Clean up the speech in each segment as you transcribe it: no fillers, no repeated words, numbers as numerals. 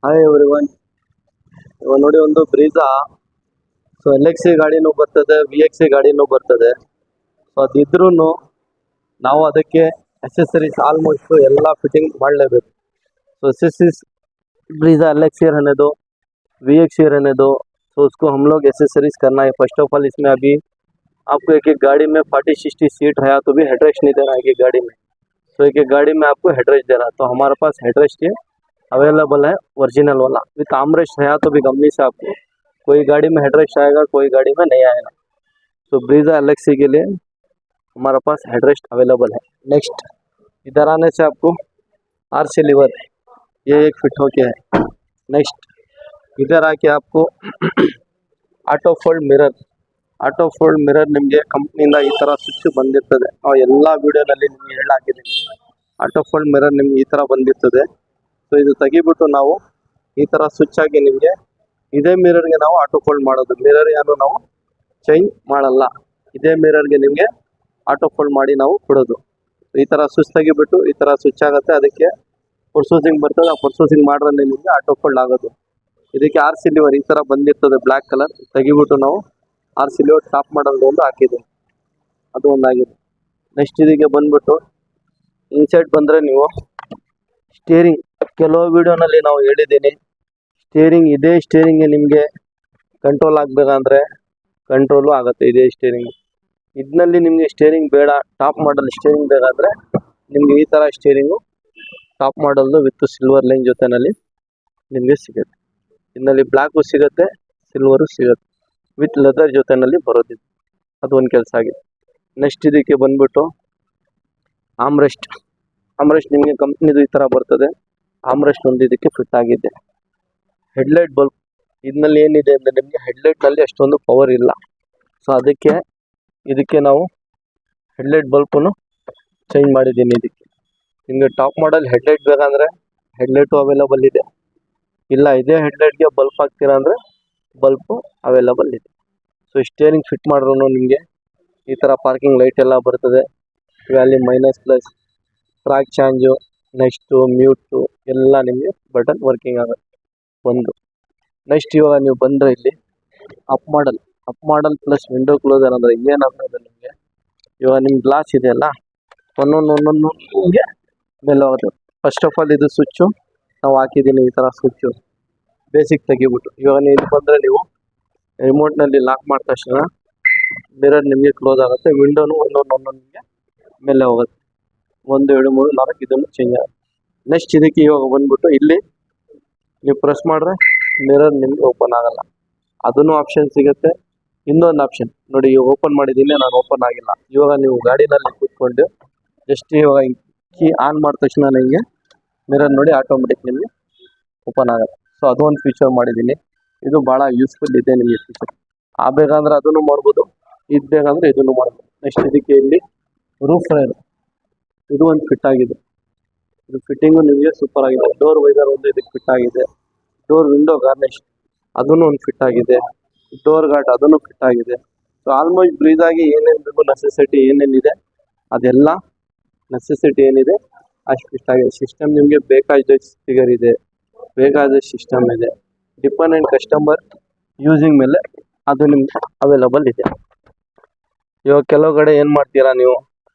Hi everyone. ಇವಾಗ ನೋಡಿ ಒಂದು ಬ್ರೀಜಾ. ಸೊ LX ಗಾಡಿನೂ ಬರ್ತದೆ, VX ಗಾಡಿನೂ ಬರ್ತದೆ. ಸೊ ಅದಿದ್ರೂ ನಾವು ಅದಕ್ಕೆ ಎಸೆಸರೀಸ್ ಆಲ್ಮೋಸ್ಟ್ ಎಲ್ಲ ಫಿಟ್ಟಿಂಗ್ ಮಾಡಲೇಬೇಕು. तो ब्रीजा LX रहने दो, VX रहने दो, तो उसको हम लोग एसेसरीज करना है. फर्स्ट ऑफ ऑल इसमें अभी आपको एक एक गाड़ी में 40-60 सीट है तो भी हेडरेस्ट नहीं दे रहा है एक एक गाड़ी में. तो एक एक गाड़ी में आपको हेडरेस्ट दे रहा है. तो हमारे पास हेडरेस्ट ये अवेलेबल है ओरिजिनल वाला. विथ आर्मरेस्ट है तो भी कंपनी से आपको कोई गाड़ी में हेडरेस्ट आएगा, कोई गाड़ी में नहीं आएगा. तो ब्रीजा LX के लिए हमारे पास हेडरेस्ट अवेलेबल है. नेक्स्ट इधर आने से आपको RC लीवर ये एक फिट होके है. नेक्स्ट इधर आके आपको ಆಟೋ ಫೋಲ್ಡ್ ಮಿರರ್ ನಿಮಗೆ ಕಂಪ್ನಿಯಿಂದ ಈ ಥರ ಸ್ವಿಚ್ ಬಂದಿರ್ತದೆ. ನಾವು ಎಲ್ಲ ವಿಡಿಯೋನಲ್ಲಿ ನಿಮಗೆ ಹೇಳಾಕಿದ್ದೀನಿ. ಆಟೋ ಫೋಲ್ಡ್ ಮಿರರ್ ನಿಮ್ಗೆ ಈ ಥರ ಬಂದಿರ್ತದೆ. ಸೊ ಇದು ತೆಗಿಬಿಟ್ಟು ನಾವು ಈ ಥರ ಸ್ವಿಚ್ ಆಗಿ ನಿಮಗೆ ಇದೇ ಮಿರರ್ಗೆ ನಾವು ಆಟೋ ಫೋಲ್ಡ್ ಮಾಡೋದು. ಮಿರರ್ ಏನು ನಾವು ಚೇಂಜ್ ಮಾಡಲ್ಲ. ಇದೇ ಮಿರರ್ಗೆ ನಿಮಗೆ ಆಟೋ ಫೋಲ್ಡ್ ಮಾಡಿ ನಾವು ಕೊಡೋದು. ಈ ಥರ ಸ್ವಿಚ್ ತೆಗಿಬಿಟ್ಟು ಈ ಥರ ಸ್ವಿಚ್ ಆಗುತ್ತೆ. ಅದಕ್ಕೆ ಪರ್ಸೂಸಿಂಗ್ ಬರ್ತದೆ. ಆ ಪರ್ಸೂಸಿಂಗ್ ಮಾಡ್ರಲ್ಲಿ ನಿಮಗೆ ಆಟೋ ಫೋಲ್ಡ್ ಆಗೋದು. ಇದಕ್ಕೆ RC ಲಿವರ್ ಈ ಥರ ಬಂದಿರ್ತದೆ ಬ್ಲ್ಯಾಕ್ ಕಲರ್. ತೆಗಿಬಿಟ್ಟು ನಾವು RC ಲಿವರ್ ಟಾಪ್ ಮಾಡೋದು ಒಂದು ಹಾಕಿದ್ದೀವಿ. ಅದು ಒಂದಾಗಿದೆ. ನೆಕ್ಸ್ಟ್ ಇದಕ್ಕೆ ಬಂದ್ಬಿಟ್ಟು ಇನ್ಸೈಡ್ ಬಂದರೆ ನೀವು ಸ್ಟೇರಿಂಗ್, ಕೆಲವು ವಿಡಿಯೋನಲ್ಲಿ ನಾವು ಹೇಳಿದ್ದೀನಿ ಸ್ಟೇರಿಂಗ್, ಇದೇ ಸ್ಟೇರಿಂಗ್ಗೆ ನಿಮಗೆ ಕಂಟ್ರೋಲ್ ಆಗಬೇಕಂದ್ರೆ ಕಂಟ್ರೋಲು ಆಗುತ್ತೆ ಇದೇ ಸ್ಟೇರಿಂಗ್. ಇದರಲ್ಲಿ ನಿಮಗೆ ಸ್ಟೇರಿಂಗ್ ಬೇಡ, ಟಾಪ್ ಮಾಡಲ್ ಸ್ಟೇರಿಂಗ್ ಬೇಕಾದರೆ ನಿಮಗೆ ಈ ಥರ ಸ್ಟೇರಿಂಗು ಟಾಪ್ ಮಾಡಲ್ದು ವಿತ್ ಸಿಲ್ವರ್ ಲೈನ್ ಜೊತೆನಲ್ಲಿ ನಿಮಗೆ ಸಿಗುತ್ತೆ. ಇದರಲ್ಲಿ ಬ್ಲ್ಯಾಕು ಸಿಗುತ್ತೆ, ಸಿಲ್ವರು ಸಿಗುತ್ತೆ, ವಿತ್ ಲೆದರ್ ಜೊತೆನಲ್ಲಿ ಬರೋದಿದೆ. ಅದು ಒಂದು ಕೆಲಸ ಆಗಿದೆ. ನೆಕ್ಸ್ಟ್ ಇದಕ್ಕೆ ಬಂದ್ಬಿಟ್ಟು ಆಮ್ರೆಸ್ಟ್ ನಿಮಗೆ ಕಂಪ್ನಿದು ಈ ಥರ ಬರ್ತದೆ. ಆಮ್ರೆಸ್ಟ್ ಒಂದು ಇದಕ್ಕೆ ಫಿಟ್ ಆಗಿದೆ. ಹೆಡ್ಲೈಟ್ ಬಲ್ಬ್ ಇದರಲ್ಲಿ ಏನಿದೆ ಅಂದರೆ ನಿಮಗೆ ಹೆಡ್ಲೈಟ್ನಲ್ಲಿ ಅಷ್ಟೊಂದು ಪವರ್ ಇಲ್ಲ. ಸೊ ಅದಕ್ಕೆ ಇದಕ್ಕೆ ನಾವು ಹೆಡ್ಲೈಟ್ ಬಲ್ಬನ್ನು ಚೇಂಜ್ ಮಾಡಿದ್ದೀನಿ. ಇದಕ್ಕೆ ನಿಮಗೆ ಟಾಪ್ ಮಾಡಲ್ ಹೆಡ್ಲೈಟ್ ಬೇಕಂದರೆ ಹೆಡ್ಲೈಟು ಅವೈಲಬಲ್ ಇದೆ. ಇಲ್ಲ ಇದೇ ಹೆಡ್ಲೈಟ್ಗೆ ಬಲ್ಪ್ ಹಾಕ್ತೀರಾ ಅಂದರೆ ಬಲ್ಪು ಅವೈಲಬಲ್ ಇದೆ. ಸೊ ಸ್ಟೇರಿಂಗ್ ಫಿಟ್ ಮಾಡಿದ್ರು ನಿಮಗೆ ಈ ಥರ ಪಾರ್ಕಿಂಗ್ ಲೈಟ್ ಎಲ್ಲ ಬರ್ತದೆ. ವ್ಯಾಲಿ minus plus track change, next mute ಎಲ್ಲ ನಿಮಗೆ ಬಟನ್ ವರ್ಕಿಂಗ್ ಆಗುತ್ತೆ ಒಂದು. ನೆಕ್ಸ್ಟ್ ಇವಾಗ ನೀವು ಬಂದರೆ ಇಲ್ಲಿ ಅಪ್ ಮಾಡಲ್ ಪ್ಲಸ್ ವಿಂಡೋ ಕ್ಲೋಸರ್ ಅಂದರೆ ಏನಂದ್ರೆ ನಿಮಗೆ ಇವಾಗ ನಿಮ್ಮ ಗ್ಲಾಸ್ ಇದೆಯಲ್ಲ ಒಂದೊಂದು ನಿಮಗೆ ಮೇಲೆ ಹೋಗುತ್ತೆ. ಫಸ್ಟ್ ಆಫ್ ಆಲ್ ಇದು ಸ್ವಿಚ್ಚು ನಾವು ಹಾಕಿದ್ದೀನಿ. ಈ ಥರ ಸ್ವಿಚ್ಚು ಬೇಸಿಕ್ ತೆಗಿಬಿಟ್ಟು ಇವಾಗ ನೀವು ಇಲ್ಲಿ ಬಂದರೆ ನೀವು ರಿಮೋಟ್ನಲ್ಲಿ ಲಾಕ್ ಮಾಡಿದ ತಕ್ಷಣ ಮಿರರ್ ನಿಮಗೆ ಕ್ಲೋಸ್ ಆಗುತ್ತೆ. ವಿಂಡೋನು ಒಂದೊಂದು ನಿಮಗೆ ಮೇಲೆ ಹೋಗುತ್ತೆ. 1 2 3 4 ಇದನ್ನು ಚೇಂಜ್ ಆಗುತ್ತೆ. ನೆಕ್ಸ್ಟ್ ಇದಕ್ಕೆ ಇವಾಗ ಬಂದ್ಬಿಟ್ಟು ಇಲ್ಲಿ ನೀವು ಪ್ರೆಸ್ ಮಾಡಿದ್ರೆ ಮಿರರ್ ನಿಮಗೆ ಓಪನ್ ಆಗಲ್ಲ. ಅದನ್ನು ಆಪ್ಷನ್ ಸಿಗುತ್ತೆ. ಇನ್ನೊಂದು ಆಪ್ಷನ್ ನೋಡಿ, ಇವಾಗ ಓಪನ್ ಮಾಡಿದ್ದೀನಿ, ನಾನು ಓಪನ್ ಆಗಿಲ್ಲ. ಇವಾಗ ನೀವು ಗಾಡಿನಲ್ಲಿ ಕೂತ್ಕೊಂಡು ಜಸ್ಟ್ ಇವಾಗ ಕೀ ಆನ್ ಮಾಡಿದ ತಕ್ಷಣ ನಿಮಗೆ ಮಿರರ್ ನೋಡಿ ಆಟೋಮೆಟಿಕ್ ನಿಮಗೆ ಓಪನ್ ಆಗುತ್ತೆ. ಸೊ ಅದು ಒಂದು ಫೀಚರ್ ಮಾಡಿದ್ದೀನಿ. ಇದು ಭಾಳ ಯೂಸ್ಫುಲ್ ಇದೆ ನಿಮಗೆ ಫೀಚರ್. ಬೇಕಂದ್ರೆ ಅದನ್ನು ಮಾಡ್ಬೋದು, ಇದು ಬೇಕಂದ್ರೆ ಇದನ್ನು ಮಾಡ್ಬೋದು. ನೆಕ್ಸ್ಟ್ ಇದಕ್ಕೆ ಇಲ್ಲಿ ರೂಫ್ ರೈರ್ ಇದು ಒಂದು ಫಿಟ್ ಆಗಿದೆ. ಇದು ಫಿಟ್ಟಿಂಗು ನಿಮಗೆ ಸೂಪರ್ ಆಗಿದೆ. ಡೋರ್ ವೈಸರ್ ಒಂದು ಇದಕ್ಕೆ ಫಿಟ್ ಆಗಿದೆ. ಡೋರ್ ವಿಂಡೋ ಗಾರ್ನಿಶ್ ಅದನ್ನು ಒಂದು ಫಿಟ್ ಆಗಿದೆ. ಡೋರ್ ಗಾರ್ಡ್ ಅದನ್ನು ಫಿಟ್ ಆಗಿದೆ. ಸೊ ಆಲ್ಮೋಸ್ಟ್ ಬ್ರೀಜಾಗಿ ಏನೇನು ಬೇಕು ನೆಸೆಸಿಟಿ ಏನೇನಿದೆ ಅದೆಲ್ಲ ನೆಸೆಸಿಟಿ ಏನಿದೆ ಅಷ್ಟು ಇಷ್ಟ ಆಗಿದೆ. ಸಿಸ್ಟಮ್ ನಿಮಗೆ ಬೇಕಾದ ಫಿಗರ್ ಇದೆ, ಬೇಕಾದ ಸಿಸ್ಟಮ್ ಇದೆ. ಡಿಪೆಂಡೆಂಟ್ ಕಸ್ಟಮರ್ ಯೂಸಿಂಗ್ ಮೇಲೆ ಅದು ನಿಮ್ಗೆ ಅವೈಲಬಲ್ ಇದೆ. ಇವಾಗ ಕೆಲವು ಕಡೆ ಏನು ಮಾಡ್ತೀರಾ, ನೀವು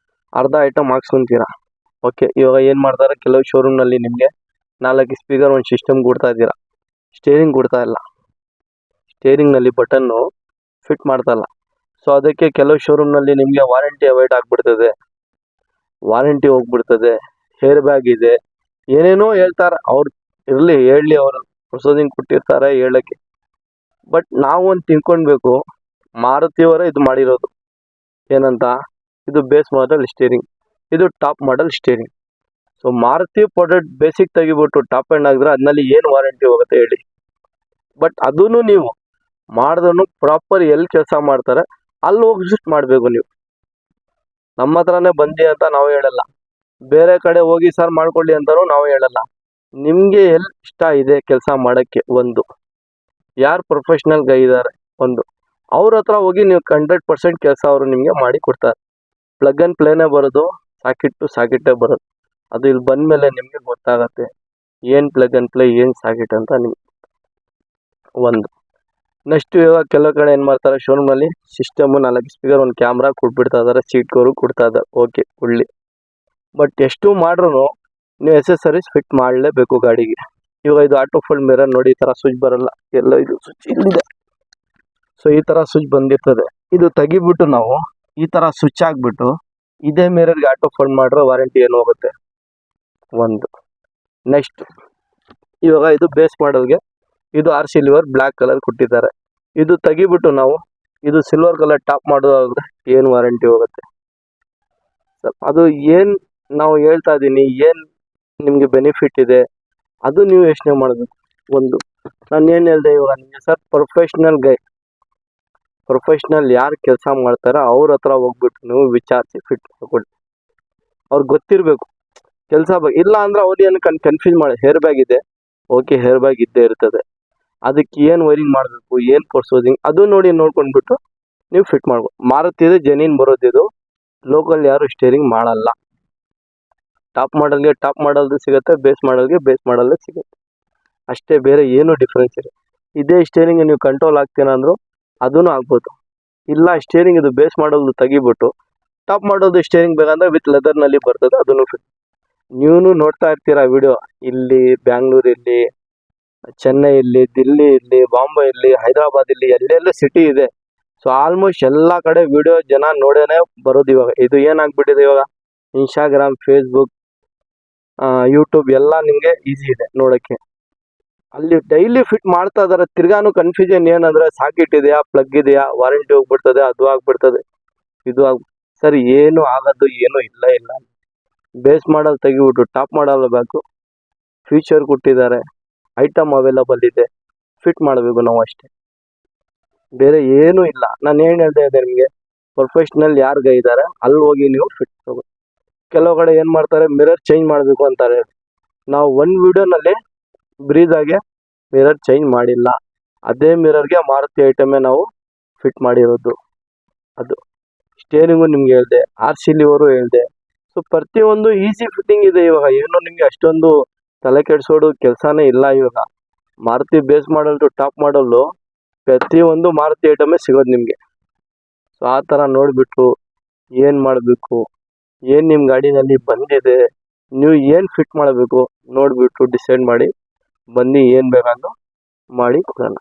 ಅರ್ಧ ಐಟಮ್ ಹಾಕ್ಸ್ಕೊತೀರಾ. ಓಕೆ, ಇವಾಗ ಏನು ಮಾಡ್ತಾರೆ ಕೆಲವು ಶೋರೂಮ್ನಲ್ಲಿ ನಿಮಗೆ 4 ಸ್ಪೀಕರ್ ಒಂದು ಸಿಸ್ಟಮ್ ಕೊಡ್ತಾ ಇದ್ದೀರಾ, ಸ್ಟೇರಿಂಗ್ ಕೊಡ್ತಾ ಇಲ್ಲ, ಸ್ಟೇರಿಂಗ್ನಲ್ಲಿ ಬಟನ್ನು ಫಿಟ್ ಮಾಡ್ತಾ ಇಲ್ಲ. ಸೊ ಅದಕ್ಕೆ ಕೆಲವು ಶೋರೂಮ್ನಲ್ಲಿ ನಿಮಗೆ ವಾರಂಟಿ ಅವಾಯ್ಡ್ ಆಗಿಬಿಡ್ತದೆ, ವಾರಂಟಿ ಹೋಗ್ಬಿಡ್ತದೆ, ಹೇರ್ ಬ್ಯಾಗ್ ಇದೆ, ಏನೇನೋ ಹೇಳ್ತಾರೆ. ಅವ್ರು ಇರಲಿ ಹೇಳಲಿ, ಅವರು ಪ್ರೊಸೀಜಿಂಗ್ ಕೊಟ್ಟಿರ್ತಾರೆ ಹೇಳೋಕ್ಕೆ. ಬಟ್ ನಾವು ಒಂದು ತಿಳ್ಕೊಳ್ಬೇಕು, ಮಾರುತಿಯವರೇ ಇದು ಮಾಡಿರೋದು ಏನಂತ, ಇದು ಬೇಸ್ ಮಾಡೆಲ್ ಸ್ಟೇರಿಂಗ್, ಇದು top model steering. So Maruti product basic ತೆಗಿಬಿಟ್ಟು ಟಾಪ್ ಎಂಡ್ ಆಗಿದ್ರೆ ಅದರಲ್ಲಿ ಏನು ವಾರಂಟಿ ಹೋಗುತ್ತೆ ಹೇಳಿ. ಬಟ್ ಅದೂ ನೀವು ಮಾಡಿದ್ರು ಪ್ರಾಪರ್ ಎಲ್ಲಿ ಕೆಲಸ ಮಾಡ್ತಾರೆ ಅಲ್ಲಿ ಹೋಗಿ ವಿಸಿಟ್ ಮಾಡಬೇಕು. ನೀವು ನಮ್ಮ ಹತ್ರನೇ ಬಂದಿ ಅಂತ ನಾವು ಹೇಳಲ್ಲ, ಬೇರೆ ಕಡೆ ಹೋಗಿ ಸರ್ ಮಾಡ್ಕೊಳ್ಳಿ ಅಂತಲೂ ನಾವು ಹೇಳಲ್ಲ. ನಿಮಗೆ ಎಲ್ಲಿ ಇಷ್ಟ ಇದೆ ಕೆಲಸ ಮಾಡೋಕ್ಕೆ, ಒಂದು ಯಾರು ಪ್ರೊಫೆಷ್ನಲ್ ಗೈ ಇದ್ದಾರೆ ಒಂದು ಅವ್ರ ಹತ್ರ ಹೋಗಿ ನೀವು 100% ಕೆಲಸ ಅವರು ನಿಮಗೆ ಮಾಡಿ ಕೊಡ್ತಾರೆ. ಪ್ಲಗ್ ಆ್ಯಂಡ್ ಪ್ಲೇನೇ ಬರೋದು, ಸಾಕೆಟ್ ಟು ಸಾಕೆಟೇ ಬರೋದು. ಅದು ಇಲ್ಲಿ ಬಂದಮೇಲೆ ನಿಮಗೆ ಗೊತ್ತಾಗತ್ತೆ ಏನು ಪ್ಲಗ್ ಆ್ಯಂಡ್ ಪ್ಲೇ ಏನು ಸಾಕೆಟ್ ಅಂತ ನಿಮ್ಗೆ ಒಂದು. ನೆಕ್ಸ್ಟ್ ಇವಾಗ ಕೆಲವು ಕಡೆ ಏನು ಮಾಡ್ತಾರೆ, ಶೋರೂಮಲ್ಲಿ ಸಿಸ್ಟಮು 4 ಸ್ಪೀಕರ್ ಒಂದು ಕ್ಯಾಮ್ರಾ ಕೊಟ್ಬಿಡ್ತಾ ಇದ್ದಾರೆ, ಸೀಟ್ ಕವರು ಕೊಡ್ತಾ ಇದ್ದಾರೆ. ಓಕೆ ಒಳ್ಳೆ, ಬಟ್ ಎಷ್ಟು ಮಾಡ್ರೂ ನೀವು ಎಸೆಸರೀಸ್ ಫಿಟ್ ಮಾಡಲೇಬೇಕು ಗಾಡಿಗೆ. ಇವಾಗ ಇದು ಆಟೋ ಫೋಲ್ಡ್ ಮಿರರ್ ನೋಡಿ, ಈ ಥರ ಸ್ವಿಚ್ ಬರಲ್ಲ, ಎಲ್ಲ ಇದು ಸ್ವಿಚ್ ಇಲ್ಲಿದೆ. ಸೊ ಈ ಥರ ಸ್ವಿಚ್ ಬಂದಿರ್ತದೆ. ಇದು ತೆಗಿಬಿಟ್ಟು ನಾವು ಈ ಥರ ಸ್ವಿಚ್ ಆಗಿಬಿಟ್ಟು ಇದೇ ಮಿರರ್ಗೆ ಆಟೋ ಫೋಲ್ಡ್ ಮಾಡಿದ್ರೆ ವಾರಂಟಿ ಏನು ಹೋಗುತ್ತೆ ಒಂದು. ನೆಕ್ಸ್ಟ್ ಇವಾಗ ಇದು ಬೇಸ್ ಮಾಡಲ್ಗೆ ಇದು ಆರ್ ಸಿಲ್ವರ್ ಬ್ಲ್ಯಾಕ್ ಕಲರ್ ಕೊಟ್ಟಿದ್ದಾರೆ. ಇದು ತೆಗಿಬಿಟ್ಟು ನಾವು ಇದು ಸಿಲ್ವರ್ ಕಲರ್ ಟಾಪ್ ಮಾಡೋದಾದ್ರೆ ಏನು ವಾರಂಟಿ ಹೋಗುತ್ತೆ? ಅದು ಏನು ನಾವು ಹೇಳ್ತಾ ಇದ್ದೀನಿ, ಏನು ನಿಮಗೆ ಬೆನಿಫಿಟ್ ಇದೆ ಅದು ನೀವು ಯೋಚನೆ ಮಾಡಬೇಕು. ಒಂದು ನಾನು ಏನು ಹೇಳಿದೆ ಇವಾಗ ನಿಮಗೆ ಸರ್, ಪ್ರೊಫೆಷ್ನಲ್ ಯಾರು ಕೆಲಸ ಮಾಡ್ತಾರೋ ಅವ್ರ ಹತ್ರ ಹೋಗ್ಬಿಟ್ಟು ನೀವು ವಿಚಾರಿಸಿ ಫಿಟ್ ಮಾಡ್ಕೊಳ್ಳಿ. ಅವ್ರಿಗೆ ಗೊತ್ತಿರಬೇಕು ಕೆಲಸ ಬಗ್ಗೆ. ಇಲ್ಲ ಅಂದರೆ ಅವ್ರು ಏನು ಕನ್ಫ್ಯೂಸ್ ಮಾಡಿ, ಹೇರ್ ಬ್ಯಾಗ್ ಇದೆ, ಓಕೆ ಹೇರ್ ಬ್ಯಾಗ್ ಇದ್ದೇ ಇರ್ತದೆ, ಅದಕ್ಕೆ ಏನು ವೈರಿಂಗ್ ಮಾಡಬೇಕು, ಏನು ಪರ್ಸೋದಿಂಗ್ ಅದು ನೋಡ್ಕೊಂಡ್ಬಿಟ್ಟು ನೀವು ಫಿಟ್ ಮಾಡ್ಬೋದು. ಮಾರುತಿದು ಜೆನ್ಯೂನ್ ಬರೋದಿದು, ಲೋಕಲ್ ಯಾರು ಸ್ಟೇರಿಂಗ್ ಮಾಡಲ್ಲ. ಟಾಪ್ ಮಾಡಲ್ಗೆ ಟಾಪ್ ಮಾಡಲ್ದು ಸಿಗುತ್ತೆ, ಬೇಸ್ ಮಾಡಲ್ದೇ ಸಿಗುತ್ತೆ ಅಷ್ಟೇ, ಬೇರೆ ಏನು ಡಿಫ್ರೆನ್ಸ್ ಇದೆ. ಇದೇ ಸ್ಟೇರಿಂಗ್ ನೀವು ಕಂಟ್ರೋಲ್ ಆಗ್ತೀರ ಅಂದರೂ ಅದೂ ಆಗ್ಬೋದು. ಇಲ್ಲ ಸ್ಟೇರಿಂಗ್ ಇದು ಬೇಸ್ ಮಾಡಲ್ದು ತೆಗಿಬಿಟ್ಟು ಟಾಪ್ ಮಾಡೋದು ಸ್ಟೇರಿಂಗ್ ಬೇಕಂದ್ರೆ ವಿತ್ ಲೆದರ್ನಲ್ಲಿ ಬರ್ತದೆ, ಅದನ್ನು ಫಿಟ್. ನೀವು ನೋಡ್ತಾ ಇರ್ತೀರ ವಿಡಿಯೋ, ಇಲ್ಲಿ ಬ್ಯಾಂಗ್ಳೂರಲ್ಲಿ, ಚೆನ್ನೈಯಲ್ಲಿ, ದಿಲ್ಲಿ ಇಲ್ಲಿ, ಬಾಂಬೆ ಇಲ್ಲಿ, ಹೈದರಾಬಾದ್ ಇಲ್ಲಿ, ಎಲ್ಲೆಲ್ಲ ಸಿಟಿ ಇದೆ. ಸೊ ಆಲ್ಮೋಸ್ಟ್ ಎಲ್ಲ ಕಡೆ ವಿಡಿಯೋ ಜನ ನೋಡೇನೆ ಬರೋದು. ಇವಾಗ ಇದು ಏನಾಗ್ಬಿಟ್ಟಿದೆ, ಇವಾಗ ಇನ್ಸ್ಟಾಗ್ರಾಮ್, ಫೇಸ್ಬುಕ್, ಯೂಟ್ಯೂಬ್ ಎಲ್ಲ ನಿಮಗೆ ಈಸಿ ಇದೆ ನೋಡೋಕ್ಕೆ. ಅಲ್ಲಿ ಡೈಲಿ ಫಿಟ್ ಮಾಡ್ತಾ ಇದ್ದಾರೆ. ತಿರ್ಗಾನು ಕನ್ಫ್ಯೂಷನ್ ಏನಂದರೆ ಸಾಕೆಟ್ ಇದೆಯಾ, ಪ್ಲಗ್ ಇದೆಯಾ, ವಾರಂಟಿ ಹೋಗ್ಬಿಡ್ತದೆ, ಅದು ಆಗ್ಬಿಡ್ತದೆ, ಇದು ಸರ್ ಏನು ಆಗೋದು ಏನೂ ಇಲ್ಲ. ಬೇಸ್ ಮಾಡಲ್ ತೆಗಿಬಿಟ್ಟು ಟಾಪ್ ಮಾಡಲ್ ಬೇಕು, ಫೀಚರ್ ಕೊಟ್ಟಿದ್ದಾರೆ, ಐಟಮ್ ಅವೈಲಬಲ್ ಇದೆ, ಫಿಟ್ ಮಾಡಬೇಕು ನಾವು ಅಷ್ಟೇ, ಬೇರೆ ಏನೂ ಇಲ್ಲ. ನಾನು ಏನು ಹೇಳ್ತಾ ಇದ್ದೆ ನಿಮಗೆ, ಪ್ರೊಫೆಷ್ನಲ್ ಯಾರಿಗೆ ಇದ್ದಾರೆ ಅಲ್ಲಿ ಹೋಗಿ ನೀವು ಫಿಟ್ ತಗೋಬೇಕು. ಕೆಲವು ಕಡೆ ಏನು ಮಾಡ್ತಾರೆ, ಮಿರರ್ ಚೇಂಜ್ ಮಾಡಬೇಕು ಅಂತಾರೆ. ನಾವು ಒಂದು ವಿಡಿಯೋನಲ್ಲಿ ಬ್ರೀದಾಗೆ ಮಿರರ್ ಚೇಂಜ್ ಮಾಡಿಲ್ಲ, ಅದೇ ಮಿರರ್ಗೆ ಮಾರುತಿ ಐಟಮೇ ನಾವು ಫಿಟ್ ಮಾಡಿರೋದು. ಅದು ಸ್ಟೇರಿಂಗು ನಿಮ್ಗೆ ಹೇಳಿದೆ, ಆರ್ ಸಿ ಲಿವರು ಹೇಳಿದೆ. ಸೊ ಪ್ರತಿಯೊಂದು ಈಸಿ ಫಿಟ್ಟಿಂಗ್ ಇದೆ. ಇವಾಗ ಏನೋ ನಿಮಗೆ ಅಷ್ಟೊಂದು ತಲೆ ಕೆಡಿಸೋಡು ಕೆಲಸನೇ ಇಲ್ಲ. ಇವಾಗ Maruti base model to top model ಪ್ರತಿಯೊಂದು ಮಾರುತಿ ಐಟಮೇ ಸಿಗೋದು ನಿಮಗೆ. ಸೊ ಆ ಥರ ನೋಡಿಬಿಟ್ಟು ಏನು ಮಾಡಬೇಕು, ಏನು ನಿಮ್ಮ ಗಾಡಿನಲ್ಲಿ ಬಂದಿದೆ, ನೀವು ಏನು ಫಿಟ್ ಮಾಡಬೇಕು ನೋಡಿಬಿಟ್ಟು ಡಿಸೈಡ್ ಮಾಡಿ ಬನ್ನಿ, ಏನು ಬೇಕಂದು ಮಾಡಿ ಕೊಡೋಣ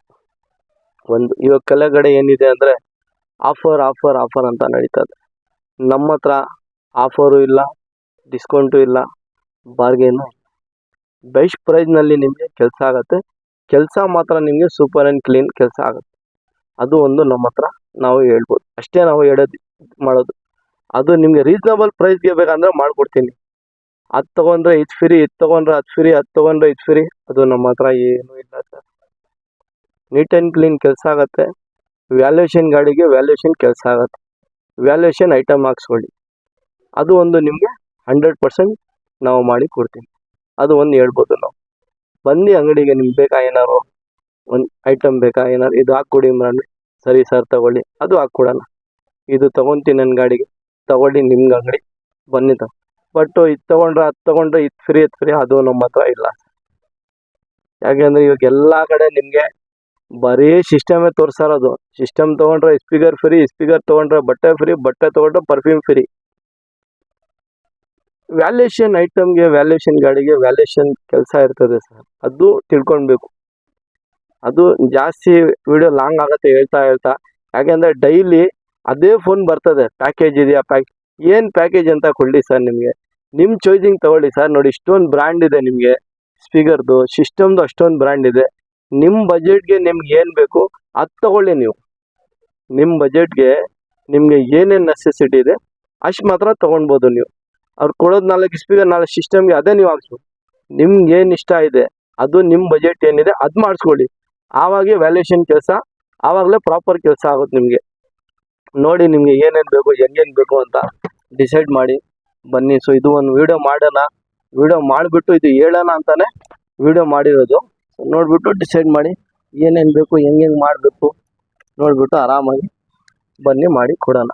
ಒಂದು. ಇವಾಗ ಕೆಳಗಡೆ ಏನಿದೆ ಅಂದರೆ ಆಫರ್ ಅಂತ ನಡೀತದೆ. ನಮ್ಮ ಹತ್ರ ಆಫರು ಇಲ್ಲ, ಡಿಸ್ಕೌಂಟು ಇಲ್ಲ, ಬಾರ್ಗೇನು, ಬೆಸ್ಟ್ ಪ್ರೈಸ್ನಲ್ಲಿ ನಿಮಗೆ ಕೆಲಸ ಆಗುತ್ತೆ. ಕೆಲಸ ಮಾತ್ರ ನಿಮಗೆ ಸೂಪರ್ ಆ್ಯಂಡ್ ಕ್ಲೀನ್ ಕೆಲಸ ಆಗುತ್ತೆ. ಅದು ಒಂದು ನಮ್ಮ ಹತ್ರ ನಾವು ಹೇಳ್ಬೋದು ಅಷ್ಟೇ. ನಾವು ಮಾಡೋದು ಅದು ನಿಮಗೆ ರೀಸನಬಲ್ ಪ್ರೈಸ್ಗೆ ಬೇಕಂದ್ರೆ ಮಾಡಿಕೊಡ್ತೀನಿ. ಅದು ತೊಗೊಂಡ್ರೆ ಇದು ಫ್ರೀ, ಇದು ತೊಗೊಂಡ್ರೆ ಅದು ಫ್ರೀ, ಅದು ತೊಗೊಂಡ್ರೆ ಇದು ಫ್ರೀ, ಅದು ನಮ್ಮ ಹತ್ರ ಏನೂ ಇಲ್ಲ ಸರ್. ನೀಟ್ ಆ್ಯಂಡ್ ಕ್ಲೀನ್ ಕೆಲಸ ಆಗುತ್ತೆ. ವ್ಯಾಲ್ಯೂಷನ್ ಗಾಡಿಗೆ ವ್ಯಾಲ್ಯೂಷನ್ ಕೆಲಸ ಆಗುತ್ತೆ. ವ್ಯಾಲ್ಯೂಷನ್ ಐಟಮ್ ಹಾಕ್ಸ್ಕೊಳ್ಳಿ, ಅದು ಒಂದು ನಿಮಗೆ 100% ನಾವು ಮಾಡಿ ಕೊಡ್ತೀವಿ. ಅದು ಒಂದು ಹೇಳ್ಬೋದು. ನಾವು ಬಂದು ಅಂಗಡಿಗೆ ನಿಮ್ಗೆ ಬೇಕಾ, ಏನಾರು ಒಂದು ಐಟಮ್ ಬೇಕಾ, ಏನಾರು ಇದು ಹಾಕ್ಕೊಡಿ ಅಂದ್ರೆ ಸರಿ ಸರ್ ತಗೊಳ್ಳಿ, ಅದು ಹಾಕ್ಕೊಡೋಣ. ಇದು ತೊಗೊತೀನಿ ನನ್ನ ಗಾಡಿಗೆ, ತಗೊಳ್ಳಿ ನಿಮ್ಗೆ ಅಂಗಡಿ ಬನ್ನಿ ಬಟ್ ಇದು ತೊಗೊಂಡ್ರೆ ಅದು ತೊಗೊಂಡ್ರೆ ಇದು ಫ್ರೀ ಅದು ನಮ್ಮ ಹತ್ರ ಇಲ್ಲ. ಯಾಕೆಂದರೆ ಇವಾಗ ಎಲ್ಲ ಕಡೆ ನಿಮಗೆ ಬರೀ ಸಿಸ್ಟಮೇ ತೋರಿಸಿರೋದು. ಸಿಸ್ಟಮ್ ತೊಗೊಂಡ್ರೆ ಸ್ಪೀಕರ್ ಫ್ರೀ, ಸ್ಪೀಕರ್ ತೊಗೊಂಡ್ರೆ ಬಟ್ಟೆ ಫ್ರೀ, ಬಟ್ಟೆ ತೊಗೊಂಡ್ರೆ ಪರ್ಫ್ಯೂಮ್ ಫ್ರೀ. ವ್ಯಾಲ್ಯೂಷನ್ ಐಟಮ್ಗೆ, ವ್ಯಾಲ್ಯೂಷನ್ ಗಾಡಿಗೆ ವ್ಯಾಲ್ಯೂಷನ್ ಕೆಲಸ ಇರ್ತದೆ ಸರ್, ಅದು ತಿಳ್ಕೊಳ್ಬೇಕು. ಅದು ಜಾಸ್ತಿ ವಿಡಿಯೋ ಲಾಂಗ್ ಆಗುತ್ತೆ ಹೇಳ್ತಾ. ಯಾಕೆಂದರೆ ಡೈಲಿ ಅದೇ ಫೋನ್ ಬರ್ತದೆ, ಪ್ಯಾಕೇಜ್ ಇದೆಯಾ, ಏನು ಪ್ಯಾಕೇಜ್ ಅಂತ ಕೊಡಲಿ ಸರ್. ನಿಮಗೆ ನಿಮ್ಮ ಚಾಯ್ಸಿಂಗ್ ತೊಗೊಳ್ಳಿ ಸರ್. ನೋಡಿ ಇಷ್ಟೊಂದು ಬ್ರ್ಯಾಂಡ್ ಇದೆ ನಿಮಗೆ, ಸ್ಪೀಕರ್ದು, ಸಿಸ್ಟಮ್ದು ಅಷ್ಟೊಂದು ಬ್ರ್ಯಾಂಡ್ ಇದೆ. ನಿಮ್ಮ ಬಜೆಟ್ಗೆ ನಿಮ್ಗೆ ಏನು ಬೇಕು ಅದು ತೊಗೊಳ್ಳಿ. ನೀವು ನಿಮ್ಮ ಬಜೆಟ್ಗೆ ನಿಮಗೆ ಏನೇನು ನೆಸೆಸಿಟಿ ಇದೆ ಅಷ್ಟು ಮಾತ್ರ ತೊಗೊಳ್ಬೋದು. ನೀವು ಅವ್ರು ಕೊಡೋದು 4 ಸ್ಪೀಕರ್ 4 ಸಿಸ್ಟಮ್ಗೆ ಅದೇ ನೀವು ಹಾಕ್ಸ್ಬೋದು. ನಿಮ್ಗೆ ಏನು ಇಷ್ಟ ಇದೆ ಅದು ನಿಮ್ಮ ಬಜೆಟ್ ಏನಿದೆ ಅದು ಮಾಡಿಸ್ಕೊಳ್ಳಿ. ಆವಾಗೇ ವ್ಯಾಲ್ಯೂಷನ್ ಕೆಲಸ, ಆವಾಗಲೇ ಪ್ರಾಪರ್ ಕೆಲಸ ಆಗುತ್ತೆ ನಿಮಗೆ. ನೋಡಿ ನಿಮಗೆ ಏನೇನು ಬೇಕು, ಹೆಂಗೇನು ಬೇಕು ಅಂತ ಡಿಸೈಡ್ ಮಾಡಿ ಬನ್ನಿ. ಸೊ ಇದು ಒಂದು ವಿಡಿಯೋ ಮಾಡೋಣ, ವಿಡಿಯೋ ಮಾಡಿಬಿಟ್ಟು ಇದು ಹೇಳೋಣ ಅಂತಲೇ ವಿಡಿಯೋ ಮಾಡಿರೋದು. ನೋಡಿಬಿಟ್ಟು ಡಿಸೈಡ್ ಮಾಡಿ ಏನೇನು ಬೇಕು, ಹೆಂಗೆ ಮಾಡಬೇಕು ನೋಡಿಬಿಟ್ಟು ಆರಾಮಾಗಿ ಬನ್ನಿ ಮಾಡಿ ಕೊಡೋಣ.